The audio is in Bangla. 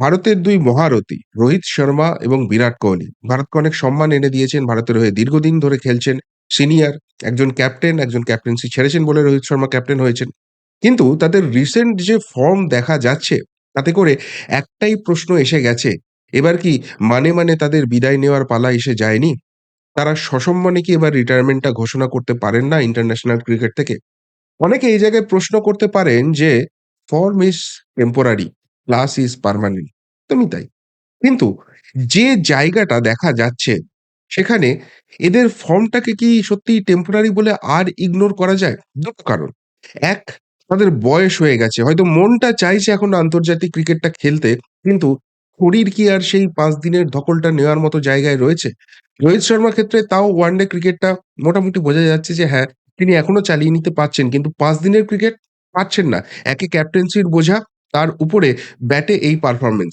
ভারতের ২ মহারথী রোহিত শর্মা এবং বিরাট কোহলি ভারতকে অনেক সম্মান এনে দিয়েছেন। ভারতের হয়ে দীর্ঘদিন ধরে খেলছেন। সিনিয়র একজন ক্যাপ্টেন, একজন ক্যাপ্টেন্সি ছেড়েছেন বলে রোহিত শর্মা ক্যাপ্টেন হয়েছেন। কিন্তু তাদের রিসেন্ট যে ফর্ম দেখা যাচ্ছে, তাতে করে একটাই প্রশ্ন এসে গেছে, এবার কি মানে তাদের বিদায় নেওয়ার পালা এসে যায়নি? তারা সসম্মানে কি এবার রিটায়ারমেন্টটা ঘোষণা করতে পারেন না ইন্টারন্যাশনাল ক্রিকেট থেকে? অনেকে এই জায়গায় প্রশ্ন করতে পারেন যে, form is temporary, class is permanent. একদমই তাই। কিন্তু যে জায়গাটা দেখা যাচ্ছে, সেখানে এদের ফর্মটাকে কি সত্যিই টেম্পোরারি বলে আর ইগনোর করা যায়? ২ টো কারণ। এক, তাদের বয়স হয়ে গেছে। হয়তো মনটা চাইছে এখন আন্তর্জাতিক ক্রিকেটটা খেলতে, কিন্তু শরীর কি আর সেই ৫ দিনের ধকলটা নেওয়ার মতো জায়গায় রয়েছে? রোহিত শর্মার ক্ষেত্রে তাও ওয়ানডে ক্রিকেটটা মোটামুটি বোঝা যাচ্ছে যে হ্যাঁ, তিনি এখনো চালিয়ে নিতে পারছেন। কিন্তু ৫ দিনের ক্রিকেট পারছেন না। একে ক্যাপ্টেন্সির বোঝা, তার উপরে ব্যাটে এই পারফরম্যান্স।